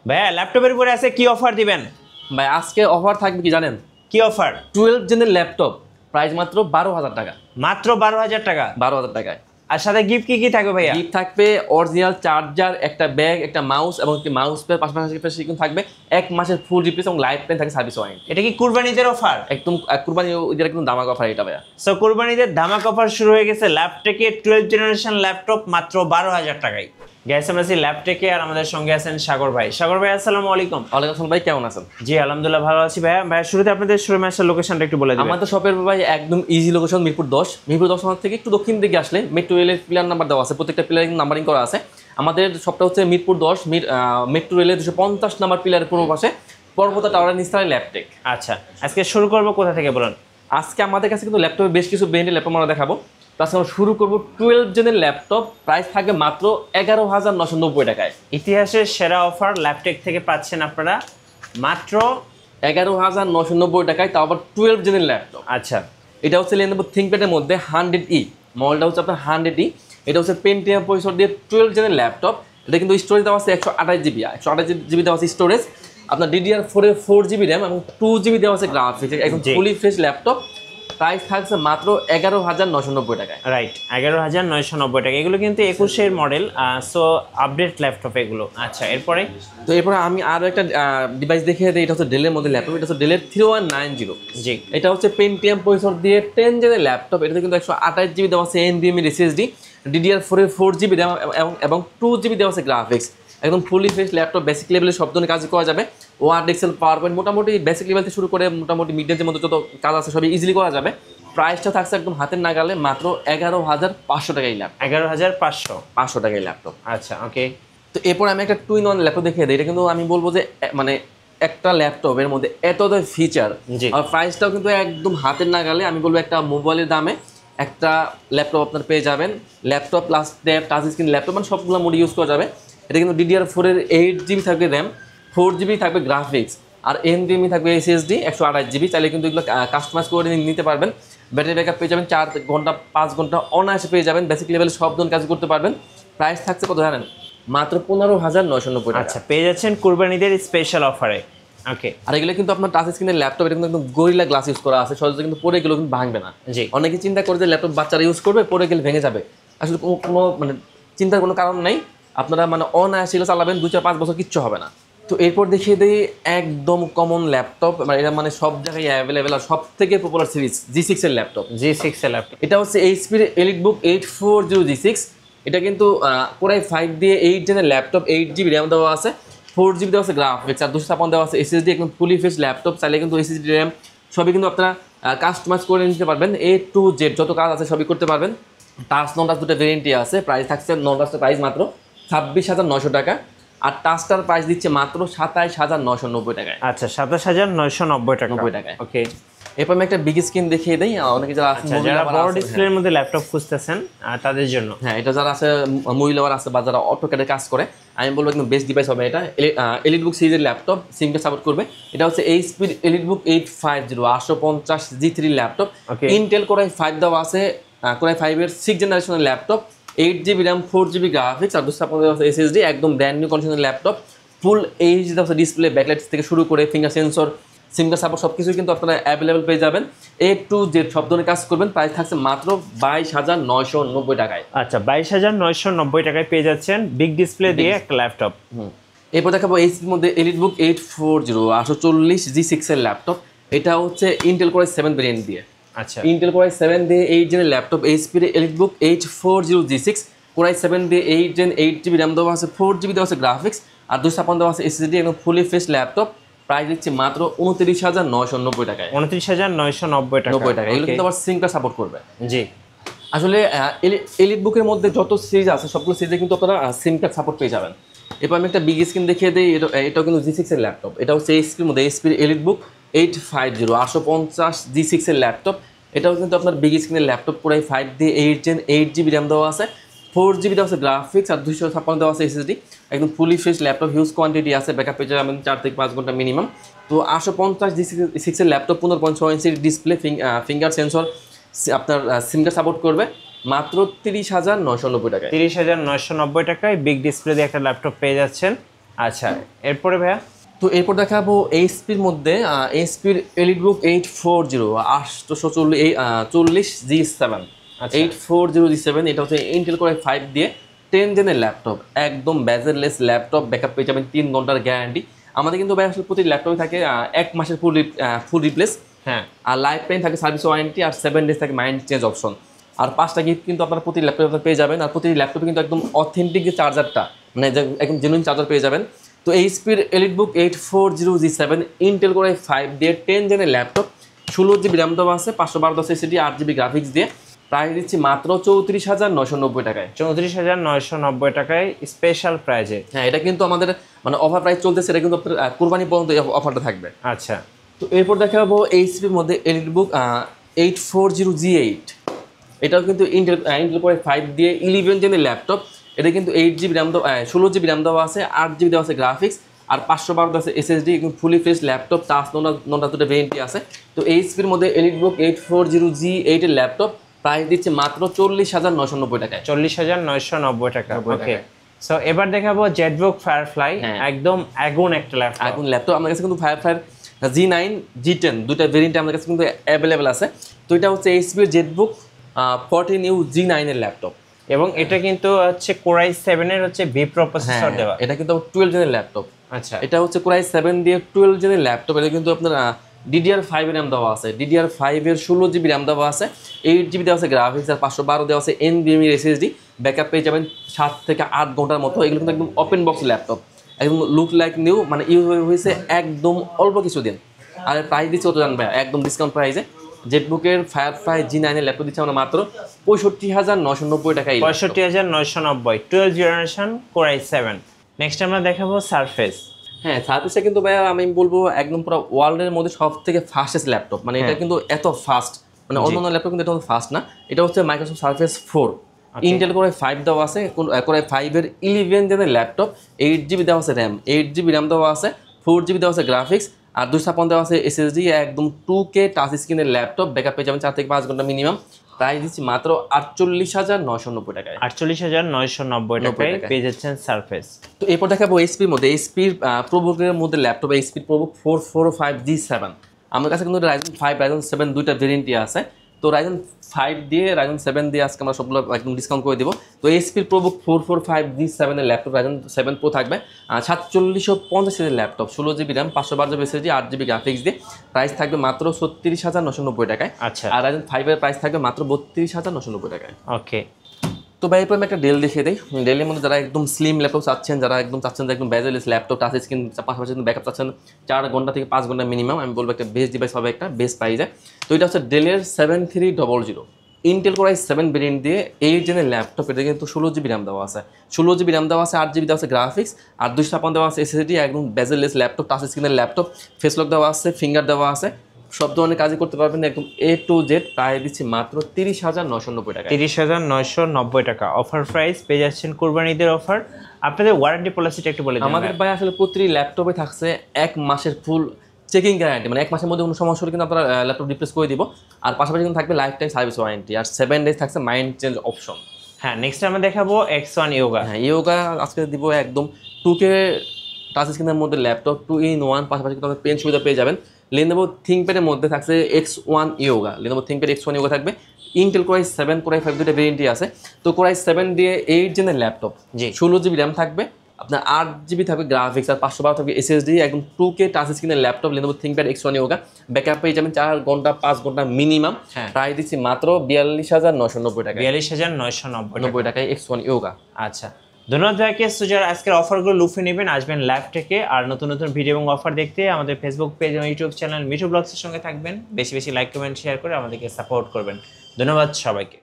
ভাইয়া ল্যাপটপের উপরে আছে কি অফার দিবেন? ভাই আজকে অফার থাকবে কি জানেন? কি অফার? 12 জেনের ল্যাপটপ প্রাইস মাত্র 12,000 টাকা। মাত্র 12,000 টাকা? 12,000 টাকায়। আর সাথে গিফট কি কি থাকবে ভাইয়া? গিফট থাকবে অরিজিনাল চার্জার, একটা ব্যাগ, একটা মাউস এবং একটি মাউস প্যাড, পাশাপাশি কিন্তু থাকবে 1 মাসের ফুল রিপ্লেস এবং লাইফ টাইম থাকে সার্ভিস ওয়ারেন্টি। এটা কি কুরবানিদের অফার? একদম কুরবানি ঈদের একদম দামাক অফার এটা ভাইয়া। সো কুরবানিদের ধামাক অফার শুরু হয়ে গেছে ল্যাপটেকে 12 জেনারেশন ল্যাপটপ মাত্র 12,000 টাকায়। গ্যাস আমরা আছি ল্যাপটেকে আর আমাদের সঙ্গে আছেন সাগর ভাই। সাগর ভাই আসসালামু আলাইকুম। ওয়ালাইকুম আসসালাম ভাই, কেমন আছেন? জি আলহামদুলিল্লাহ ভালো আছি ভাইয়া। ভাইয়া শুরুতে আপনাদের শোরুমে আসার লোকেশনটা একটু বলে দিবেন। আমাদের শপের ভাই একদম ইজি লোকেশন মিরপুর 10। মিরপুর 10 থেকে একটু দক্ষিণ দিকে আসলে মেট্রো রেলের পিলার নাম্বার দেওয়া আছে, প্রত্যেকটা পিলার নাম্বারিং করা আছে। আমাদের শপটা হচ্ছে মিরপুর 10 মেট্রো রেলের 250 নাম্বার পিলারের পূর্ব পাশে পর্বতা টাওয়ারের নিচতলায় ল্যাপটেক। আচ্ছা আজকে শুরু করব কোথা থেকে বলেন? আজকে আমাদের কাছে কিন্তু ল্যাপটপে বেশ কিছু ব্র্যান্ডের ল্যাপটপ আমরা দেখাবো। তো আজকে আমরা শুরু করবো 12 জেনের ল্যাপটপ, প্রাইস থাকবে মাত্র 11,990 টাকায়। ইতিহাসের সেরা অফার ল্যাপটেক থেকে পাচ্ছেন আপনারা মাত্র 11,990 টাকায়, তাও আবার 12 জেনের ল্যাপটপ। আচ্ছা এটা হচ্ছে লেনোভো থিংকপ্যাডের মধ্যে 100E মডেলটা হচ্ছে আপনার 100E। এটা হচ্ছে পেন্টিয়াম প্রসেসর দিয়ে 12 জেনের ল্যাপটপ। এটা কিন্তু স্টোরেজ দেওয়া আছে 128GB, 128GB দেওয়া আছে স্টোরেজ। আপনার DDR4 এর 4GB র্যাম এবং 2GB দেওয়া আছে গ্রাফিক্স। একদম ফুলি ফ্রেশ ল্যাপটপ, প্রাইস থাকছে মাত্র 11,990 টাকায়। রাইট 11,990 টাকা। এগুলো কিন্তু 21-এর মডেল, সো আপডেট ল্যাপটপ এগুলো। আচ্ছা এরপরে তো এরপরে আমি আরও একটা ডিভাইস দেখিয়ে দিই। এটা হচ্ছে ডেলের মধ্যে ল্যাপটপ, এটা হচ্ছে ডেলের 3190। জি এটা হচ্ছে পেন্টিয়াম প্রসেসর দিয়ে 10 জেনের ল্যাপটপ। এটাতে কিন্তু 128GB দেওয়া আছে NVMe SSD, DDR4 এর 4GB র্যাম এবং 2GB দেওয়া আছে গ্রাফিক্স। একদম ফুলি ফ্রেশ ল্যাপটপ, বেসিক লেভেলে সব ধরনের কাজ করা যাবে। ওয়ার্ড, এক্সেল, পাওয়ার পয়েন্ট মোটামুটি বেসিক লেভেল থেকে শুরু করে মোটামুটি মিড রেঞ্জের মধ্যে যত কাজ আছে সবই ইজিলি করা যাবে। প্রাইসটা থাকছে একদম হাতের নাগালে, মাত্র 11,500 টাকায় ল্যাপটপ। 11,500 টাকায় ল্যাপটপ। আচ্ছা ওকে। তো এরপর আমি একটা 2-in-1 ল্যাপটপ দেখিয়ে দিই। এটা কিন্তু আমি বলবো যে মানে একটা ল্যাপটপের মধ্যে এত ফিচার জি। আর প্রাইসটাও কিন্তু একদম হাতের নাগালে। আমি বলবো একটা মোবাইলের দামে একটা ল্যাপটপ আপনার পেয়ে যাবেন। Laptop plus tab, touch screen laptop, মানে সবগুলো মোড ইউজ করা যাবে। এটা কিন্তু DDR4 এর 8GB থাকবে র্যাম, 4GB থাকবে গ্রাফিক্স, আর NVMe থাকবে SSD 128GB। চাইলে কিন্তু এগুলো কাস্টমাইজ করে নিতে পারবেন। ব্যাটারি ব্যাকআপ পেয়ে যাবেন 4 ঘন্টা 5 ঘন্টা অনায়াসে পেয়ে যাবেন। বেসিক লেভেলে সব ধরনের কাজ করতে পারবেন। প্রাইস থাকছে কত জানেন? মাত্র 15,990 টাকা। আচ্ছা পেয়ে যাচ্ছেন কুরবানিদের স্পেশাল অফারে। ওকে। আর এগুলো কিন্তু আপনার টাচ স্ক্রিনের ল্যাপটপ, এটা কিন্তু একদম গরিলা গ্লাস ইউজ করা আছে, সহজে কিন্তু পরে গেলেও কিন্তু ভাঙবে না। জি। অনেকে চিন্তা করে যে ল্যাপটপ বাচ্চারা ইউজ করবে, পরে গেলে ভেঙে যাবে। আসলে কোনো মানে চিন্তার কোনো কারণ নেই। আপনারা মানে অনায়াসে চালাবেন, 2-4-5 বছর কিচ্ছু হবে না। তো এরপর দেখিয়ে দিই একদম কমন ল্যাপটপ, মানে এটা মানে সব জায়গায় অ্যাভেলেবেল আর সব থেকে পপুলার সিরিজ G6 এর ল্যাপটপ। G6 এর ল্যাপটপ। এটা হচ্ছে HP EliteBook 840G6। এটা কিন্তু Core i5 দিয়ে 8 জেনের ল্যাপটপ, 8GB র্যাম দেওয়া আছে, 4GB দেওয়া আছে গ্রাফিক্স, আর 256 দেওয়া আছে SSD। একদম ফুলি ফ্রেশ ল্যাপটপ। চাইলে কিন্তু SSD র্যাম সবই কিন্তু আপনারা কাস্টমাইজ করে নিতে পারবেন। A to Z যত কাজ আছে সবই করতে পারবেন। টাচ নন টাচ দুটো ভেরিয়েন্টই আছে। প্রাইস থাকছে নন টাচটার প্রাইস মাত্র 26,900 টাকা, আর টাচটার প্রাইস দিচ্ছে মাত্র 27,990 টাকায়। আচ্ছা 27,990 টাকা। 90 টাকায়। ওকে। এরপর আমি একটা বিগ স্ক্রিন দেখিয়ে দিই। অনেকে যারা আছে যারা বড় ডিসপ্লের মধ্যে ল্যাপটপ খুঁজতেছেন তাদের জন্য, হ্যাঁ এটা যারা আছে মুভি লাভার আছে বা যারা অটোক্যাডে কাজ করে, আমি বলবো একদম বেস্ট ডিভাইস হবে এটা। EliteBook সিরিজের ল্যাপটপ, সিমকে সাপোর্ট করবে। এটা হচ্ছে HP EliteBook 850 850G3 laptop. Intel Core i5 দেওয়া আছে, Core i5 এর 6th জেনারেশনের laptop, 8GB RAM, 4GB graphics, আর 256 দেওয়া আছে SSD। একদম ব্র্যান্ড নিউ কন্ডিশনের ল্যাপটপ। ফুল HD দেওয়া আছে ডিসপ্লে, ব্যাকলাইট থেকে শুরু করে ফিঙ্গার সেন্সর, সিমটা সাপোর্ট সব কিছু কিন্তু আপনারা অ্যাভেলেবেল পেয়ে যাবেন। A to Z সব ধরনের কাজ করবেন। প্রাইস থাকছে মাত্র 22,990 টাকায়। আচ্ছা 22,990 টাকায় পেয়ে যাচ্ছেন বিগ ডিসপ্লে দিয়ে একটা ল্যাপটপ। এরপর দেখাবো এইচপির মধ্যে EliteBook 840 840G6 এর ল্যাপটপ। এটা হচ্ছে ইন্টেল Core i7 ভেরিয়েন্ট দিয়ে। আচ্ছা ইন্টেল Core i7 দিয়ে 8 জেনের laptop, HP EliteBook 840G6 Core i7 দিয়ে 8 জেন, 8GB র্যাম দেওয়া আছে, 4GB দেওয়া আছে গ্রাফিক্স, আর 256 দেওয়া আছে SSD। একদম ফুলি ফ্রেশ ল্যাপটপ। প্রাইস দিচ্ছে মাত্র 29,990 টাকায়। 29,990 টাকা। এগুলো কিন্তু আবার সিমটা সাপোর্ট করবে। জি। আসলে EliteBook-এর মধ্যে যত সিরিজ আছে সবগুলো সিরিজে কিন্তু আপনারা সিম কার্ড সাপোর্ট পেয়ে যাবেন। এরপর আমি একটা বিগ স্ক্রিন দেখিয়ে দিই। এটাও কিন্তু G6 এর ল্যাপটপ। এটা হচ্ছে এইচপির মধ্যে HP EliteBook 850 850G6 এর ল্যাপটপ। এটাও কিন্তু আপনার বিগ স্ক্রিনের ল্যাপটপ। Core i5 দিয়ে 8 জেন, 8GB র্যাম দেওয়া আছে, 4GB দেওয়া আছে গ্রাফিক্স, আর 256 দেওয়া আছে SSD। একদম fully fresh laptop, huge quantity আছে, ব্যাকআপ পেয়ে যাবেন 4 থেকে 5 ঘন্টা মিনিমাম। তো 850G6 এর ল্যাপটপ, 15.6 ইঞ্চির ডিসপ্লে, ফিঙ্গার সেন্সর, আপনার সিমটা সাপোর্ট করবে। মাত্র 30,990 টাকায়। 30,990 টাকায় বিগ ডিসপ্লে দিয়ে একটা ল্যাপটপ পেয়ে যাচ্ছেন। আচ্ছা, এরপরে ভাইয়া তো এরপর দেখাবো এইচপির মধ্যে এইচপির এলিটবুক 840 840G7 আচ্ছা। 840G7 এটা হচ্ছে ইন্টেল কোর i5 দিয়ে 10 জেনের ল্যাপটপ, একদম বেজেললেস ল্যাপটপ, ব্যাকআপ পেয়ে যাবেন 3 ঘন্টার গ্যারান্টি। আমাদের কিন্তু ভাই আসলে প্রতি ল্যাপটপে থাকে 1 মাসের ফুল রিপ্লেস, হ্যাঁ, আর লাইফ টাইম থাকে সার্ভিস ওয়ারেন্টি, আর 7 ডেজ থাকে মাইন্ড চেঞ্জ অপশন, আর 5টা গিফট কিন্তু আপনারা প্রতি ল্যাপটপে পেয়ে যাবেন। আর প্রতি ল্যাপটপে কিন্তু একদম অথেন্টিক যে চার্জারটা, মানে একদম জেনুইন চার্জার পেয়ে যাবেন। তো এইচপির EliteBook 840G7 Intel core i5 দিয়ে 10 জেনের ল্যাপটপ, 16GB র্যাম দেওয়া আছে, 512 SSD, 8GB গ্রাফিক্স দিয়ে প্রাইস দিচ্ছি মাত্র 34,990 টাকায়। 34,990 টাকায় স্পেশাল প্রাইজে। হ্যাঁ, এটা কিন্তু আমাদের মানে অফার প্রাইস চলতেছে, এটা কিন্তু আপনার কুরবানি পর্যন্ত এই অফারটা থাকবে। আচ্ছা, তো এরপর দেখাবো এইচপির মধ্যে এলিটবুক 840G8, এটাও কিন্তু ইন্টেল কোর i5 দিয়ে 11 জেনের ল্যাপটপ। এটা কিন্তু 8GB র্যাম 16GB র্যাম দেওয়া আছে, 8GB দেওয়া আছে গ্রাফিক্স, আর 512 দেওয়া আছে SSD, কিন্তু ফুলি ফ্রেশ ল্যাপটপ, টাচ নোটা দুটো ভেরিয়েন্টই আছে। তো এইচপির মধ্যে এলিটবুক 840G8 এর ল্যাপটপ প্রাইস দিচ্ছে মাত্র 40,990 টাকায়। 40,990 টাকা। ওকে, সো এবার দেখাবো জেটবুক ফায়ারফ্লাই, একদম আগুন একটা ল্যাপটপ। এখন ল্যাপটপ আমাদের কাছে কিন্তু ফায়ারফ্লাই G9 G10 দুইটা ভেরিয়েন্ট আমাদের কাছে কিন্তু অ্যাভেলেবেল আছে। তো এটা হচ্ছে এইচপির জেটবুক 14U G9 এর ল্যাপটপ, এবং এটা কিন্তু হচ্ছে কোর i7 এর হচ্ছে ভি প্রসেসর দেওয়া। এটা কিন্তু 12 জেনের ল্যাপটপ। আচ্ছা, এটা হচ্ছে কোর i7 দিয়ে 12 জেনের ল্যাপটপ। এটা কিন্তু আপনার DDR5 এর র্যাম দেওয়া আছে, DDR5 এর 16GB র্যাম দেওয়া আছে, 8GB দেওয়া আছে গ্রাফিক্স, আর 512 দেওয়া আছে NVMe SSD, ব্যাকআপ পেয়ে যাবেন 7 থেকে 8 ঘন্টার মতো। এগুলো কিন্তু একদম ওপেন বক্স ল্যাপটপ, একদম লুক লাইক নিউ, মানে ইউজ হয়েছে একদম অল্প কিছুদিন। আর প্রাইস দিচ্ছে কত জানবে, একদম ডিসকাউন্ট প্রাইসে জেটবুকের ফায়ারফ্লাই G9 এর ল্যাপটপ দিচ্ছে আমরা মাত্র 65,990 টাকায়। 65,990 12 জেনারেশন কোর i7। নেক্সট আমরা দেখাবো সারফেস। হ্যাঁ, সার্ভিসটা কিন্তু ভাইয়া আমি বলবো একদম পুরো ওয়ার্ল্ডের মধ্যে সব থেকে ফাস্টেস্ট ল্যাপটপ, মানে এটা কিন্তু এত ফাস্ট, মানে অন্যান্য ল্যাপটপ কিন্তু এটা ফাস্ট না। এটা হচ্ছে Microsoft surface 4, Intel core i5 দেওয়া আছে, কোর i5 এর 11 জেনের ল্যাপটপ, 8GB দেওয়া আছে র্যাম, 8GB র্যাম দেওয়া আছে, 4GB দেওয়া আছে গ্রাফিক্স, আর 256 দেওয়া আছে SSD, একদম 2K টাচ স্ক্রিনের ল্যাপটপ, ব্যাকআপ পেয়ে যাবেন 4 থেকে 5 ঘন্টা মিনিমাম। প্রাইস দিচ্ছি মাত্র 48,990 টাকায়। 48,990 টাকায় পেয়ে যাচ্ছেন সারফেস। তো এরপর দেখাবো এইচপির মধ্যে এইচপির প্রোবুকের মধ্যে ল্যাপটপ, এইচপির প্রোবুক 445G7। আমার কাছে কিন্তু Ryzen 5 Ryzen 7 দুইটা ভেরিয়েন্টই আছে। তো Ryzen 5 দিয়ে Ryzen 7 দিয়ে আজকে আমরা সবগুলো একদম ডিসকাউন্ট করে দিব। তো এইচপির প্রোবুক 445G7 এর ল্যাপটপ, Ryzen 7 Pro থাকবে 4750 এর laptop, 16GB RAM, 512 SSD, 8GB graphics দিয়ে প্রাইস থাকবে মাত্র 36,990 টাকায়। আচ্ছা, আর Ryzen 5 এর প্রাইস থাকবে মাত্র 32,990 টাকায়। ওকে। তো ভাই এরপর আমি একটা ডেল দেখিয়ে দিই। ডেলের মধ্যে যারা একদম স্লিম ল্যাপটপ চাচ্ছেন, যারা একদম চাচ্ছেন যে একদম বেজেলেস ল্যাপটপ, টাচ স্ক্রিন, পাশাপাশি ব্যাকআপ চাচ্ছেন 4 ঘন্টা থেকে 5 ঘন্টা মিনিমাম, আমি বলবো একটা বেস্ট ডিভাইস হবে, একটা বেস্ট প্রাইসে। তো এটা হচ্ছে ডেলের 7300 ইন্টেল কোর i7 ভেরিয়েন্ট দিয়ে 8 জেনের ল্যাপটপ। এটা কিন্তু 16GB র্যাম দেওয়া আছে, 16GB র্যাম দেওয়া আছে, 8GB দেওয়া আছে গ্রাফিক্স, আর 256 দেওয়া আছে SSD, একদম বেজেলেস ল্যাপটপ, টাচ স্ক্রিনের ল্যাপটপ, ফেসলক দেওয়া আছে, ফিঙ্গার দেওয়া আছে, সব ধরনের কাজই করতে পারবেন একদম A to Z। প্রায় দিচ্ছি মাত্র 30,990 টাকা। 30,990 টাকা অফার প্রাইস পেয়ে যাচ্ছেন কুরবানিদের অফার। আপনাদের ওয়ারেন্টি পলিসিটা একটু বলে দিন। আমাদের ভাই আসলে প্রতি ল্যাপটপে থাকছে 1 মাসের ফুল চেকিং গ্যারান্টি, মানে 1 মাসের মধ্যে কোনো সমস্যা হলে কিন্তু আপনারা ল্যাপটপ রিপ্লেস করে দিব। আর পাশাপাশি কিন্তু থাকবে লাইফ টাইম সার্ভিস ওয়ারেন্টি, আর 7 ডেজ থাকছে মাইন্ড চেঞ্জ অপশন। হ্যাঁ, নেক্সট আমরা দেখাবো X1 Yoga। হ্যাঁ, ইয়োগা আজকে দিব একদম 2K টাচ স্ক্রিনের মধ্যে ল্যাপটপ 2-in-1, পাশাপাশি কিন্তু পেন সুবিধা পেয়ে যাবেন। Lenovo ThinkPad-এর মধ্যে থাকছে X1 Yoga, Lenovo ThinkPad X1 Yoga থাকবে। Intel core i7 core i5 দুটো ভেরিয়েন্টই আছে। তো কোর i7 দিয়ে 8 জেনের ল্যাপটপ, জি, 16GB র্যাম থাকবে, আপনার 8GB থাকবে গ্রাফিক্স, আর 512 থাকবে SSD, একদম 2K টাচ স্ক্রিনের laptop, Lenovo ThinkPad X1 Yoga, backup পেয়ে যাবেন 4 ঘন্টা 5 ঘন্টা মিনিমাম। প্রাইস দিচ্ছি মাত্র 42,990 টাকা। 42,990 টাকায় X1 Yoga। আচ্ছা, ধন্যবাদ ভাইকে। সো যারা আজকের অফারগুলো লুফে নেবেন, আসবেন ল্যাব থেকে। আর নতুন নতুন ভিডিও এবং অফার দেখতে আমাদের ফেসবুক পেজ এবং ইউটিউব চ্যানেল মিঠু ব্লগসের সঙ্গে থাকবেন। বেশি বেশি লাইক কমেন্ট শেয়ার করে আমাদেরকে সাপোর্ট করবেন। ধন্যবাদ সবাইকে।